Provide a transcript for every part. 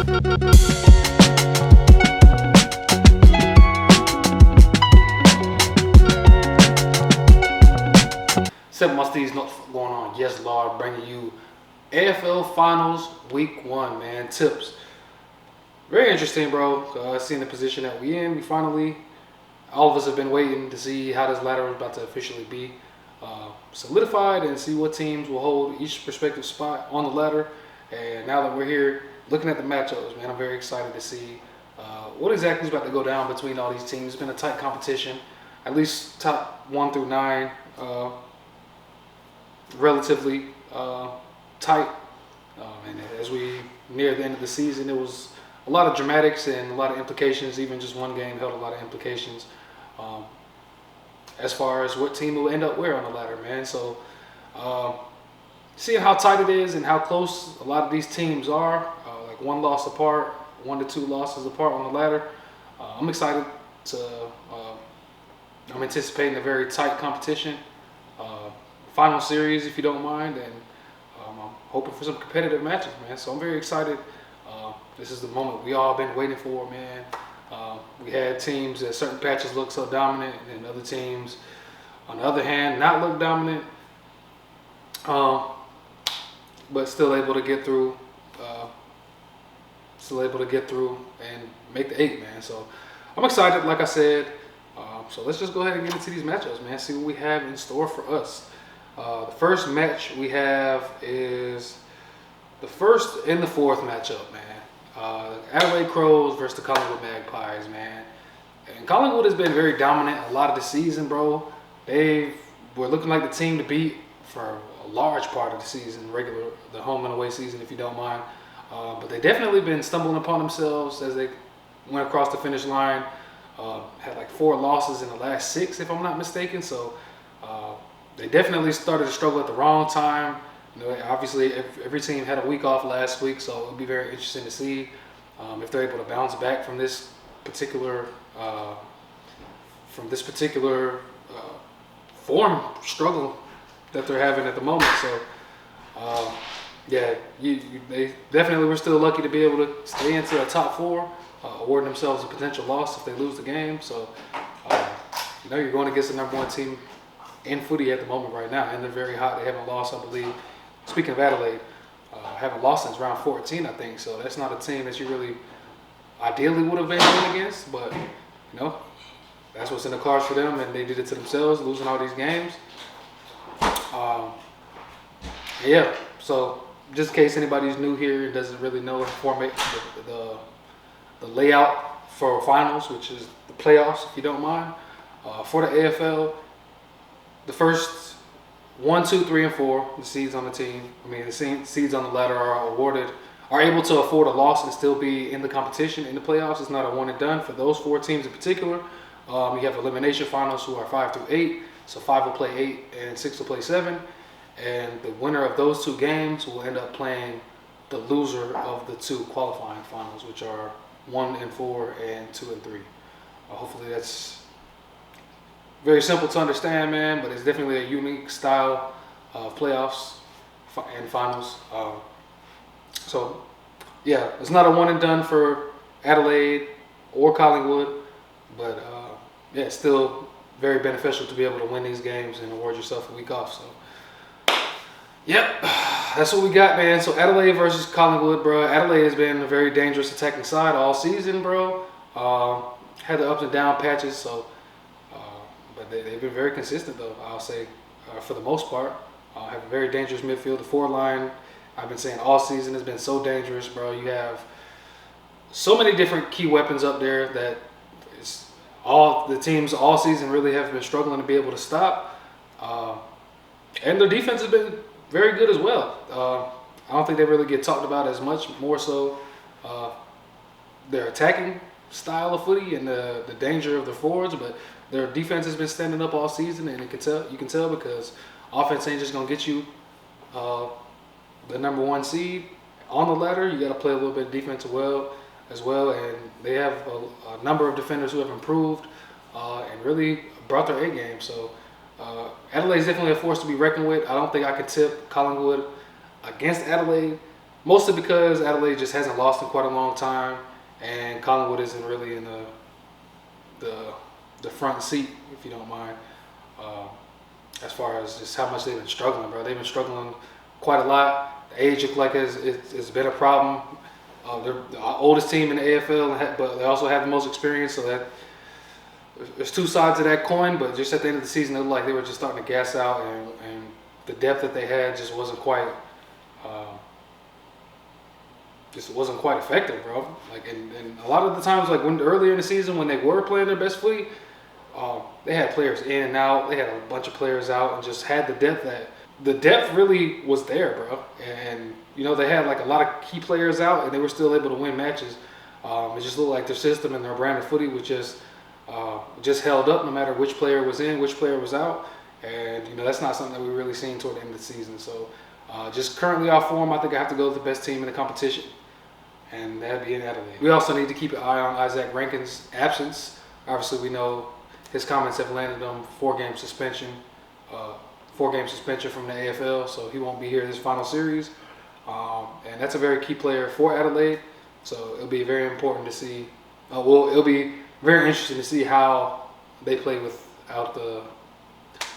Seven my STEEZ, what's going on? Yes, Lord, bringing you AFL Finals Week 1, man. Tips. Very interesting, bro. Seeing the position that we in, we finally, all of us have been waiting to see how this ladder is about to officially be solidified and see what teams will hold each respective spot on the ladder. And now that we're here looking at the matchups, man, I'm very excited to see what exactly is about to go down between all these teams. It's been a tight competition, at least top 1 through 9. Relatively tight, and as we near the end of the season, it was a lot of dramatics and a lot of implications. Even just one game held a lot of implications as far as what team will end up where on the ladder, man. So seeing how tight it is and how close a lot of these teams are, like 1 loss apart, 1 to 2 losses apart on the ladder, I'm excited to. I'm anticipating a very tight competition. Final series, if you don't mind, and I'm hoping for some competitive matches, man. So I'm very excited. This is the moment we all been waiting for, man. We had teams that certain patches look so dominant, and other teams, on the other hand, not look dominant, but still able to get through. And make the 8, man. So I'm excited, like I said. So let's just go ahead and get into these matchups, man. See what we have in store for us. The first match we have is the first and the fourth matchup, man. Adelaide Crows versus the Collingwood Magpies, man. And Collingwood has been very dominant a lot of the season, bro. They were looking like the team to beat for a large part of the season, the home and away season, if you don't mind. But they definitely been stumbling upon themselves as they went across the finish line. Had like 4 losses in the last 6, if I'm not mistaken. So they definitely started to struggle at the wrong time. You know, obviously, every team had a week off last week, so it'll be very interesting to see if they're able to bounce back from this particular form struggle that they're having at the moment. So, yeah, they definitely were still lucky to be able to stay into a top 4, awarding themselves a potential loss if they lose the game. So, you know, you're going against the #1 team in footy at the moment right now, and they're very hot. They haven't lost, I believe. Speaking of Adelaide, haven't lost since round 14, I think. So that's not a team that you really ideally would have been going against, but you know, that's what's in the cards for them, and they did it to themselves, losing all these games. Yeah. So just in case anybody's new here and doesn't really know the format, the layout for finals, which is the playoffs, if you don't mind, for the AFL. The first 1, 2, 3, and 4, the seeds on the team, the seeds on the ladder are able to afford a loss and still be in the competition in the playoffs. It's not a one and done for those 4 teams in particular. You have elimination finals who are 5 through 8, so 5 will play 8 and 6 will play 7, and the winner of those 2 games will end up playing the loser of the 2 qualifying finals, which are 1 and 4 and 2 and 3. Hopefully that's very simple to understand, man, but it's definitely a unique style of playoffs and finals. So, yeah, it's not a one and done for Adelaide or Collingwood, but yeah, it's still very beneficial to be able to win these games and award yourself a week off. So, yep, that's what we got, man. So Adelaide versus Collingwood, bro. Adelaide has been a very dangerous attacking side all season, bro. Had the ups and down patches, so. But they've been very consistent, though, I'll say, for the most part. Have a very dangerous midfield. The forward line, I've been saying all season, has been so dangerous, bro. You have so many different key weapons up there that the teams all season really have been struggling to be able to stop. And their defense has been very good as well. I don't think they really get talked about as much, more so their attacking style of footy and the danger of the forwards, but their defense has been standing up all season, and you can tell because offense ain't just gonna get you the #1 seed on the ladder. You got to play a little bit of defense as well, and they have a number of defenders who have improved and really brought their A game. So Adelaide is definitely a force to be reckoned with. I don't think I could tip Collingwood against Adelaide, mostly because Adelaide just hasn't lost in quite a long time, and Collingwood isn't really in the front seat, if you don't mind, as far as just how much they've been struggling, bro. They've been struggling quite a lot. The age look like it's been a problem. They're the oldest team in the AFL, but they also have the most experience, so that there's two sides of that coin. But just at the end of the season, it looked like they were just starting to gas out, and the depth that they had just wasn't quite effective, bro. Like, and a lot of the times, like when earlier in the season when they were playing their best footy, they had players in and out. They had a bunch of players out, and just had the depth that the depth really was there, bro. And you know, they had like a lot of key players out, and they were still able to win matches. It just looked like their system and their brand of footy was just held up no matter which player was in, which player was out. And you know, that's not something that we're really seeing toward the end of the season. So just currently off form, I think I have to go with the best team in the competition, and that'd be in Adelaide. We also need to keep an eye on Isaac Rankin's absence. Obviously, we know his comments have landed on 4-game suspension from the AFL, so he won't be here this final series. And that's a very key player for Adelaide, so it'll be very important to see. It'll be very interesting to see how they play without the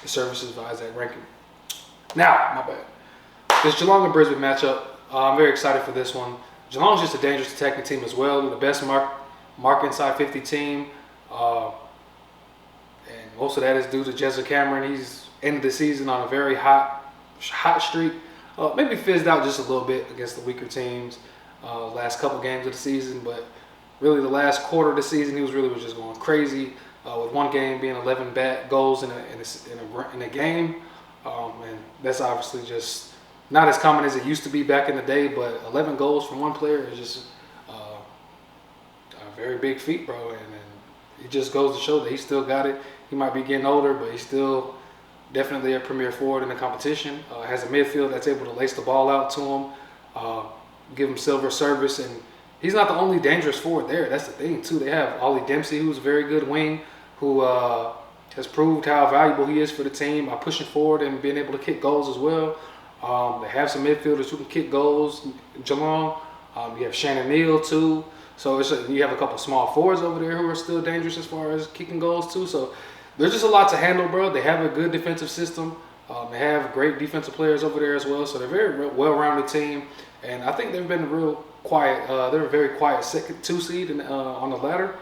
services of Isaac Rankin. Now, my bad. This Geelong and Brisbane matchup, I'm very excited for this one. Geelong's just a dangerous attacking team as well. They're the best mark inside 50 team. And most of that is due to Jezza Cameron. He's ended the season on a very hot streak. Maybe fizzed out just a little bit against the weaker teams last couple games of the season. But really the last quarter of the season, he was just going crazy. With one game being 11 goals in a game. And that's obviously just not as common as it used to be back in the day, but 11 goals from one player is just a very big feat, bro. And it just goes to show that he still got it. He might be getting older, but he's still definitely a premier forward in the competition. Has a midfield that's able to lace the ball out to him, give him silver service, and he's not the only dangerous forward there. That's the thing, too. They have Ollie Dempsey, who's a very good wing, who has proved how valuable he is for the team by pushing forward and being able to kick goals as well. They have some midfielders who can kick goals. Geelong, you have Shannon Neal too. So you have a couple small forwards over there who are still dangerous as far as kicking goals too. So there's just a lot to handle, bro. They have a good defensive system. They have great defensive players over there as well. So they're a very well-rounded team, and I think they've been real quiet. They're a very quiet second 2 seed on the ladder.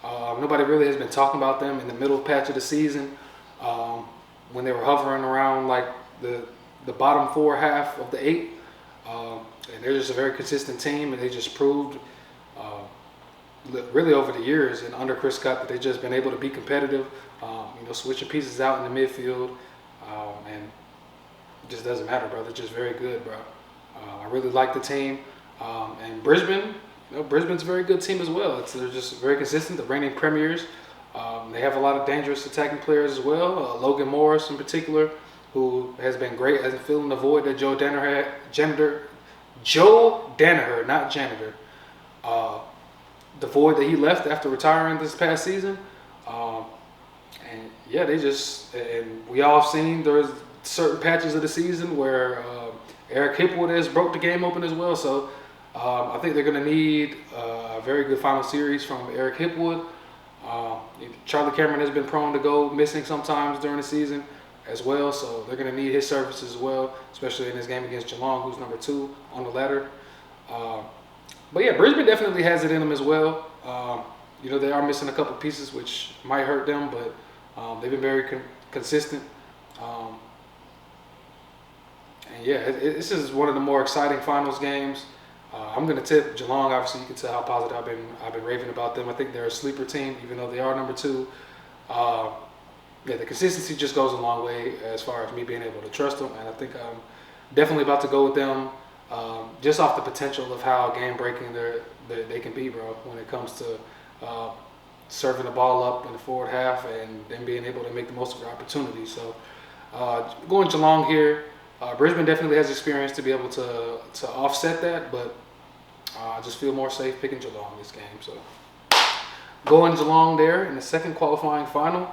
Nobody really has been talking about them in the middle patch of the season when they were hovering around like the bottom 4 half of the 8. And they're just a very consistent team, and they just proved really over the years and under Chris Scott that they've just been able to be competitive, switching pieces out in the midfield, and it just doesn't matter, bro. They're just very good, bro. I really like the team. And Brisbane, Brisbane's a very good team as well. They're just very consistent, the reigning premiers. They have a lot of dangerous attacking players as well. Logan Morris in particular, who has been great at filling the void that Joe Danaher, not janitor, the void that he left after retiring this past season. And yeah, and we all have seen there's certain patches of the season where Eric Hipwood has broke the game open as well. So I think they're going to need a very good final series from Eric Hipwood. Charlie Cameron has been prone to go missing sometimes during the season as well, so they're going to need his services as well, especially in this game against Geelong, who's number 2 on the ladder. But yeah, Brisbane definitely has it in them as well. They are missing a couple pieces, which might hurt them, but they've been very consistent. And yeah, this is one of the more exciting finals games. I'm going to tip Geelong. Obviously, you can tell how positive I've been raving about them. I think they're a sleeper team, even though they are number 2. Yeah, the consistency just goes a long way as far as me being able to trust them, and I think I'm definitely about to go with them just off the potential of how game-breaking they can be, bro, when it comes to serving the ball up in the forward half and then being able to make the most of their opportunities. So going Geelong here. Brisbane definitely has experience to be able to offset that, but I just feel more safe picking Geelong this game. So going Geelong there in the second qualifying final.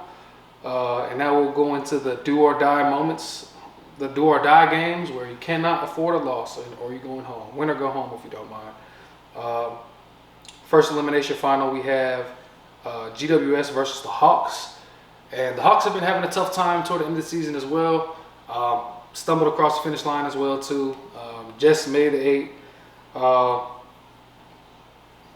And now we'll go into the do or die moments. the do or die games where you cannot afford a loss, or you're going home. Win or go home if you don't mind. First elimination final, we have GWS versus the Hawks. And the Hawks have been having a tough time toward the end of the season as well. Stumbled across the finish line as well too. Just made the 8.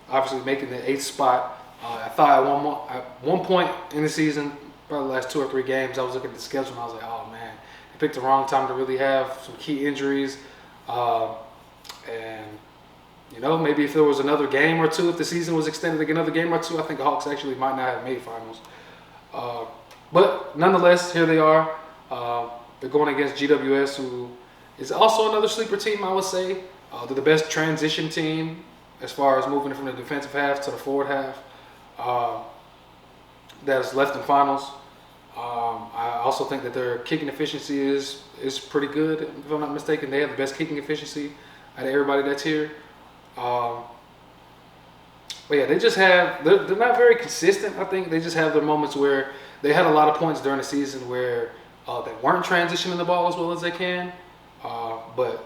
Obviously making the 8th spot. I thought at one point in the season, probably the last 2 or 3 games, I was looking at the schedule and I was like, oh man, they picked the wrong time to really have some key injuries. And you know, maybe if there was another game or two, if the season was extended like another game or two, I think the Hawks actually might not have made finals. But nonetheless, here they are. They're going against GWS, who is also another sleeper team, I would say. They're the best transition team as far as moving from the defensive half to the forward half that's left in finals. I also think that their kicking efficiency is pretty good, if I'm not mistaken. They have the best kicking efficiency out of everybody that's here. But yeah, they're not very consistent. I think they just have their moments where they had a lot of points during the season where they weren't transitioning the ball as well as they can. But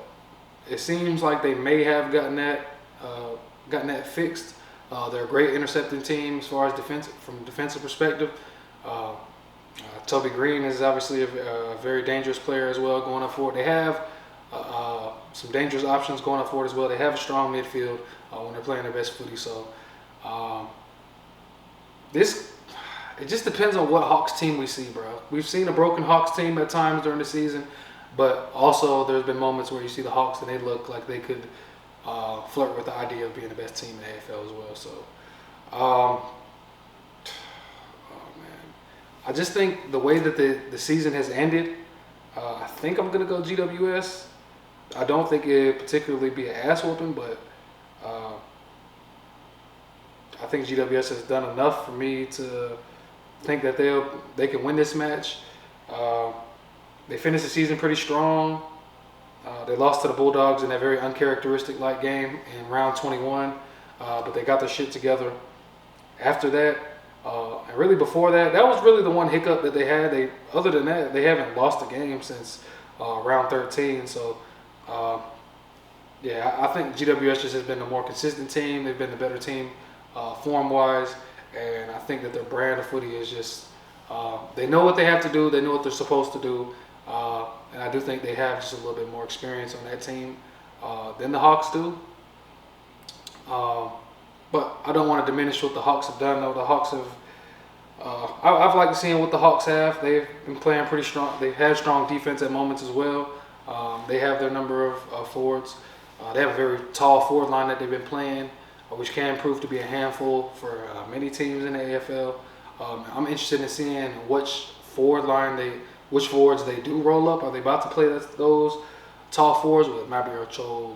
it seems like they may have gotten that fixed. They're a great intercepting team as far as from a defensive perspective. Toby Green is obviously a very dangerous player as well going up forward. They have some dangerous options going up forward as well. They have a strong midfield when they're playing their best footy. So it just depends on what Hawks team we see, bro. We've seen a broken Hawks team at times during the season, but also there's been moments where you see the Hawks and they look like they could flirt with the idea of being the best team in the AFL as well. So, oh man, I just think the way that the season has ended, I think I'm gonna go GWS. I don't think it particularly be an ass whooping, but I think GWS has done enough for me to think that they can win this match. They finished the season pretty strong. They lost to the Bulldogs in that very uncharacteristic-like game in round 21, but they got their shit together after that. And really before that, that was really the one hiccup that they had. Other than that, they haven't lost a game since round 13. So, yeah, I think GWS just has been the more consistent team. They've been the better team form-wise, and I think that their brand of footy is just they know what they have to do. They know what they're supposed to do. And I do think they have just a little bit more experience on that team than the Hawks do. But I don't want to diminish what the Hawks have done, though. The Hawks have, I've liked seeing what the Hawks have. They've been playing pretty strong. They've had strong defense at moments as well. They have their number of forwards. They have a very tall forward line that they've been playing, which can prove to be a handful for many teams in the AFL. I'm interested in seeing which forwards they do roll up. Are they about to play those tall forwards with Mabior Chol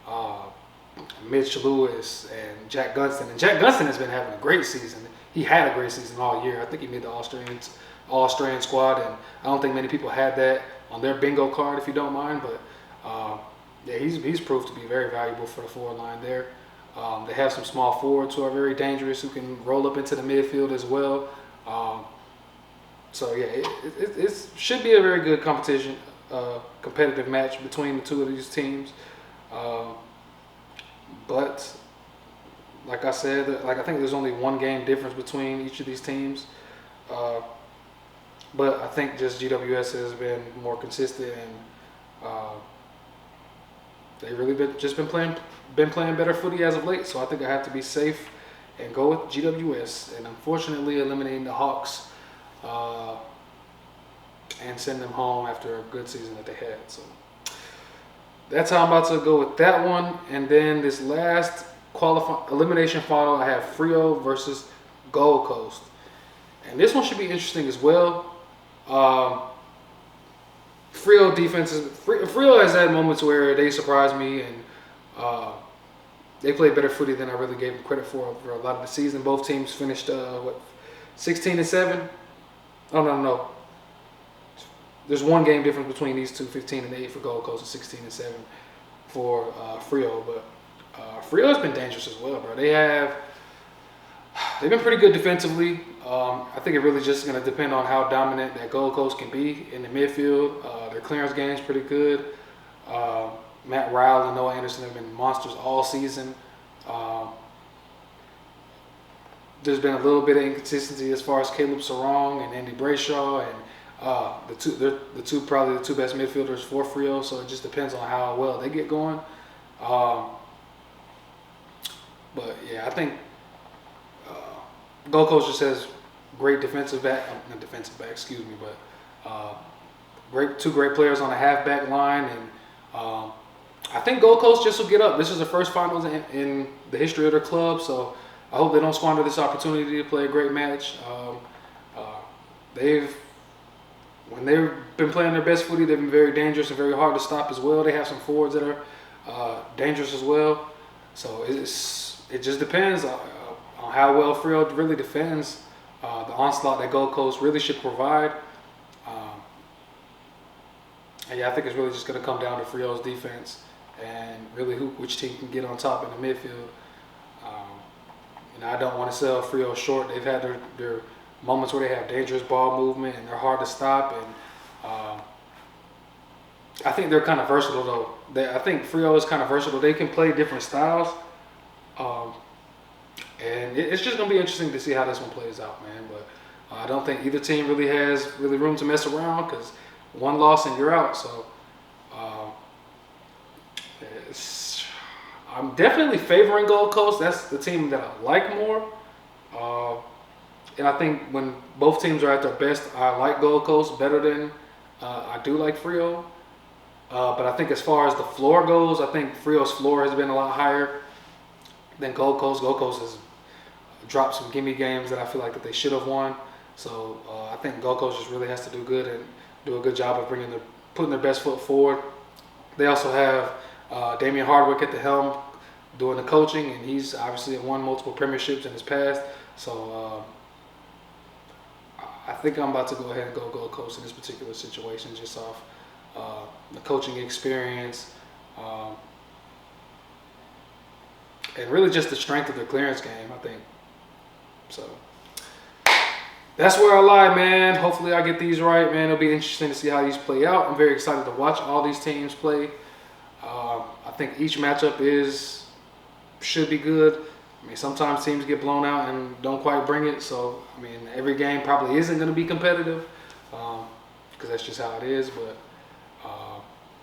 and Mitch Lewis and Jack Gunston? And Jack Gunston has been having a great season. He had a great season all year. I think he made the All-Australian squad, and I don't think many people had that on their bingo card, if you don't mind. But yeah, he's proved to be very valuable for the forward line there. They have some small forwards who are very dangerous, who can roll up into the midfield as well. So yeah, it should be a very good competitive match between the two of these teams. But like I said, I think there's only one game difference between each of these teams. But I think just GWS has been more consistent, and they really been playing better footy as of late. So I think I have to be safe and go with GWS, and unfortunately eliminating the Hawks and send them home after a good season that they had. So that's how I'm about to go with that one. And then this last elimination final, I have Freo versus Gold Coast, and this one should be interesting as well. Freo has had moments where they surprised me, and they played better footy than I really gave them credit for a lot of the season. Both teams finished 16-7. Oh no. There's one game difference between these two, 15-8 for Gold Coast and 16-7 for Freo. But Freo has been dangerous as well, bro. They have They've been pretty good defensively. I think it really just going to depend on how dominant that Gold Coast can be in the midfield. Their clearance game is pretty good. Matt Ryle and Noah Anderson have been monsters all season. There's been a little bit of inconsistency as far as Caleb Sarong and Andy Brayshaw, and probably the two best midfielders for Frio. So it just depends on how well they get going. But yeah, I think Gold Coast just has great not defensive back, excuse me, but two great players on the halfback line, and I think Gold Coast just will get up. This is the first finals in the history of their club, so I hope they don't squander this opportunity to play a great match. When they've been playing their best footy, they've been very dangerous and very hard to stop as well. They have some forwards that are dangerous as well. So it just depends on how well Frio really defends the onslaught that Gold Coast really should provide. And yeah, I think it's really just going to come down to Frio's defense and really which team can get on top in the midfield. I don't want to sell Frio short. They've had their moments where they have dangerous ball movement and they're hard to stop. And I think they're kind of versatile, though. I think Frio is kind of versatile. They can play different styles. And it's just going to be interesting to see how this one plays out, man. But I don't think either team really has room to mess around, because one loss and you're out. So I'm definitely favoring Gold Coast. That's the team that I like more. And I think when both teams are at their best, I like Gold Coast better than I do like Frio. But I think as far as the floor goes, I think Frio's floor has been a lot higher than Gold Coast. Gold Coast has dropped some gimme games that I feel like that they should have won. So I think Gold Coast just really has to do good and do a good job of putting their best foot forward. They also have Damian Hardwick at the helm doing the coaching, and he's obviously won multiple premierships in his past. So I think I'm about to go ahead and go Gold Coast in this particular situation, just off the coaching experience, and really just the strength of the clearance game, I think. So that's where I lie, man. Hopefully I get these right, man. It'll be interesting to see how these play out. I'm very excited to watch all these teams play. I think each matchup should be good. I mean, sometimes teams get blown out and don't quite bring it. So, I mean, every game probably isn't going to be competitive, because that's just how it is. But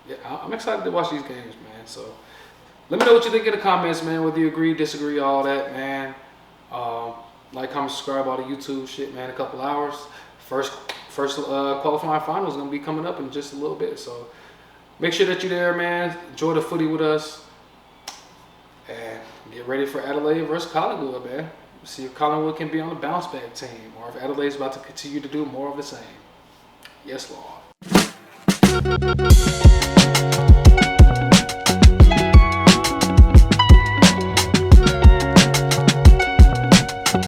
yeah, I'm excited to watch these games, man. So let me know what you think in the comments, man. Whether you agree, disagree, all that, man. Like, comment, subscribe, all the YouTube shit, man. A couple hours. First qualifying final is going to be coming up in just a little bit. So make sure that you're there, man. Enjoy the footy with us. And get ready for Adelaide versus Collingwood, man. See if Collingwood can be on the bounce back team, or if Adelaide's about to continue to do more of the same. Yes, Lord.